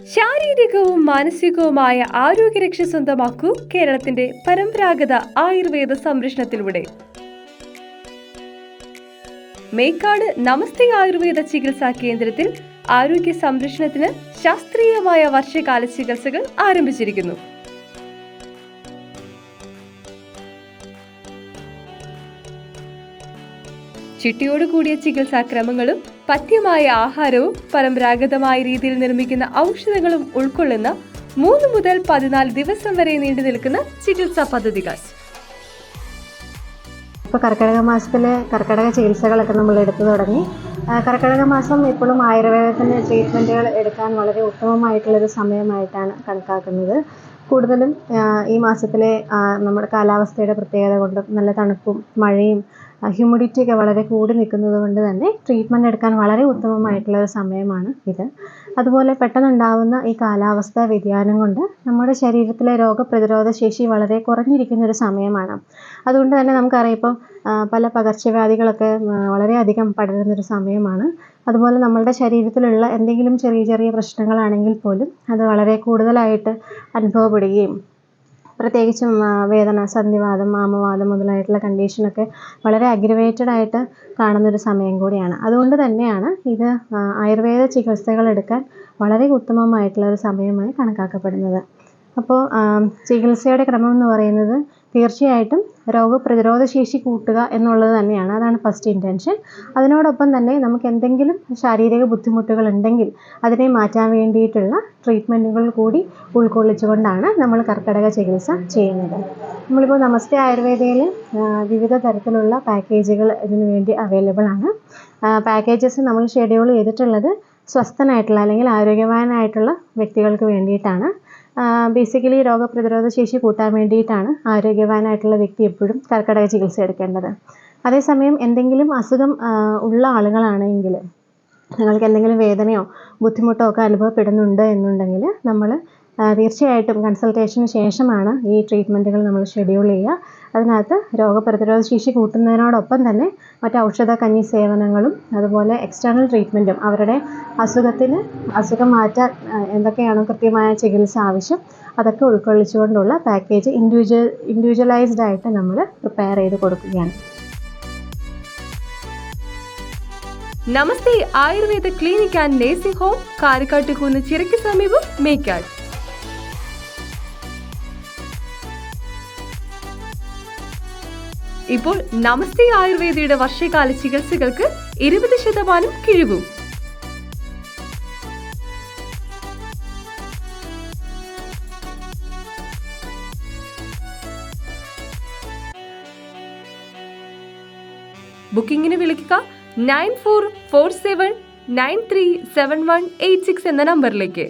ശാരീരികവും മാനസികവുമായ ആരോഗ്യരക്ഷ സ്വന്തമാക്കൂ കേരളത്തിന്റെ പരമ്പരാഗത ആയുർവേദ സംരക്ഷണത്തിലൂടെ. മേക്കാട് നമസ്തേ ആയുർവേദ ചികിത്സാ കേന്ദ്രത്തിൽ ആരോഗ്യ സംരക്ഷണത്തിന് ശാസ്ത്രീയമായ വർഷകാല ചികിത്സകൾ ആരംഭിച്ചിരിക്കുന്നു. ചിട്ടയോടുകൂടിയ ചികിത്സാക്രമങ്ങളും പഥ്യമായ ആഹാരവും പരമ്പരാഗതമായ രീതിയിൽ നിർമ്മിക്കുന്ന ഔഷധങ്ങളും ഉൾക്കൊള്ളുന്ന 3 മുതൽ 14 ദിവസം വരെ നീണ്ടു നിൽക്കുന്ന ചികിത്സാ പദ്ധതികൾ. ഇപ്പോൾ കർക്കിടക മാസത്തിലെ കർക്കിടക ചികിത്സകളൊക്കെ നമ്മൾ എടുത്തു തുടങ്ങി. കർക്കിടക മാസം എപ്പോഴും ആയുർവേദത്തിൻ്റെ ട്രീറ്റ്മെൻറ്റുകൾ എടുക്കാൻ വളരെ ഉത്തമമായിട്ടുള്ളൊരു സമയമായിട്ടാണ് കണക്കാക്കുന്നത്. കൂടുതലും ഈ മാസത്തിലെ നമ്മുടെ കാലാവസ്ഥയുടെ പ്രത്യേകത കൊണ്ടും നല്ല തണുപ്പും മഴയും ഹ്യൂമിഡിറ്റി ഒക്കെ വളരെ കൂടി നിൽക്കുന്നത് കൊണ്ട് തന്നെ ട്രീറ്റ്മെൻറ്റ് എടുക്കാൻ വളരെ ഉത്തമമായിട്ടുള്ളൊരു സമയമാണ് ഇത്. അതുപോലെ പെട്ടെന്നുണ്ടാകുന്ന ഈ കാലാവസ്ഥാ വ്യതിയാനം കൊണ്ട് നമ്മുടെ ശരീരത്തിലെ രോഗപ്രതിരോധ ശേഷി വളരെ കുറഞ്ഞിരിക്കുന്നൊരു സമയമാണ്. അതുകൊണ്ട് തന്നെ നമുക്കറിയാം ഇപ്പോൾ പല പകർച്ചവ്യാധികളൊക്കെ വളരെയധികം പടരുന്നൊരു സമയമാണ്. അതുപോലെ നമ്മളുടെ ശരീരത്തിലുള്ള എന്തെങ്കിലും ചെറിയ ചെറിയ പ്രശ്നങ്ങളാണെങ്കിൽ പോലും അത് വളരെ കൂടുതലായിട്ട് അനുഭവപ്പെടുകയും പ്രത്യേകിച്ചും വേദന, സന്ധിവാതം, ആമവാതം മുതലായിട്ടുള്ള കണ്ടീഷനൊക്കെ വളരെ അഗ്രവേറ്റഡ് ആയിട്ട് കാണുന്നൊരു സമയം കൂടിയാണ്. അതുകൊണ്ട് തന്നെയാണ് ഇത് ആയുർവേദ ചികിത്സകൾ എടുക്കാൻ വളരെ ഉത്തമമായിട്ടുള്ള ഒരു സമയമായി കണക്കാക്കപ്പെടുന്നത്. അപ്പോൾ ചികിത്സയുടെ ക്രമം എന്ന് പറയുന്നത് തീർച്ചയായിട്ടും രോഗപ്രതിരോധ ശേഷി കൂട്ടുക എന്നുള്ളത് തന്നെയാണ്. അതാണ് ഫസ്റ്റ് ഇൻറ്റൻഷൻ. അതിനോടൊപ്പം തന്നെ നമുക്ക് എന്തെങ്കിലും ശാരീരിക ബുദ്ധിമുട്ടുകൾ ഉണ്ടെങ്കിൽ അതിനെ മാറ്റാൻ വേണ്ടിയിട്ടുള്ള ട്രീറ്റ്മെൻറ്റുകൾ കൂടി ഉൾക്കൊള്ളിച്ചുകൊണ്ടാണ് നമ്മൾ കർക്കിടക ചികിത്സ ചെയ്യുന്നത്. നമ്മളിപ്പോൾ നമസ്തേ ആയുർവേദയിൽ വിവിധ തരത്തിലുള്ള പാക്കേജുകൾ ഇതിനു വേണ്ടി അവൈലബിൾ ആണ്. പാക്കേജസ് നമ്മൾ ഷെഡ്യൂൾ ചെയ്തിട്ടുള്ളത് സ്വസ്ഥനായിട്ടുള്ള അല്ലെങ്കിൽ ആരോഗ്യവാനായിട്ടുള്ള വ്യക്തികൾക്ക് വേണ്ടിയിട്ടാണ്. ബേസിക്കലി രോഗപ്രതിരോധ ശേഷി കൂട്ടാൻ വേണ്ടിയിട്ടാണ് ആരോഗ്യവാനായിട്ടുള്ള വ്യക്തി എപ്പോഴും കർക്കിടക ചികിത്സ എടുക്കേണ്ടത്. അതേസമയം എന്തെങ്കിലും അസുഖം ഉള്ള ആളുകളാണെങ്കിൽ നിങ്ങൾക്ക് എന്തെങ്കിലും വേദനയോ ബുദ്ധിമുട്ടോ ഒക്കെ അനുഭവപ്പെടുന്നുണ്ട് എന്നുണ്ടെങ്കിൽ നമ്മൾ തീർച്ചയായിട്ടും കൺസൾട്ടേഷന് ശേഷമാണ് ഈ ട്രീറ്റ്മെൻറ്റുകൾ നമ്മൾ ഷെഡ്യൂൾ ചെയ്യുക. അതിനകത്ത് രോഗപ്രതിരോധ ശേഷി കൂട്ടുന്നതിനോടൊപ്പം തന്നെ മറ്റ് ഔഷധ കഞ്ഞി സേവനങ്ങളും അതുപോലെ എക്സ്റ്റേണൽ ട്രീറ്റ്മെൻറ്റും അവരുടെ അസുഖം മാറ്റാൻ എന്തൊക്കെയാണോ കൃത്യമായ ചികിത്സ ആവശ്യം അതൊക്കെ ഉൾക്കൊള്ളിച്ചുകൊണ്ടുള്ള പാക്കേജ് ഇൻഡിവിജ്വലൈസ്ഡ് ആയിട്ട് നമ്മൾ പ്രിപ്പയർ ചെയ്ത് കൊടുക്കുകയാണ്. Namaste Ayurveda clinic and nursing home, Karikkattukunnu ചിറയ്ക്ക് സമീപം, മേക്കാട്. ഇപ്പോൾ നമസ്തേ ആയുർവേദയുടെ വർഷകാല ചികിത്സകൾക്ക് 20% കിഴിവും. ബുക്കിംഗിന് വിളിക്കുക 9447937186 എന്ന നമ്പറിലേക്ക്.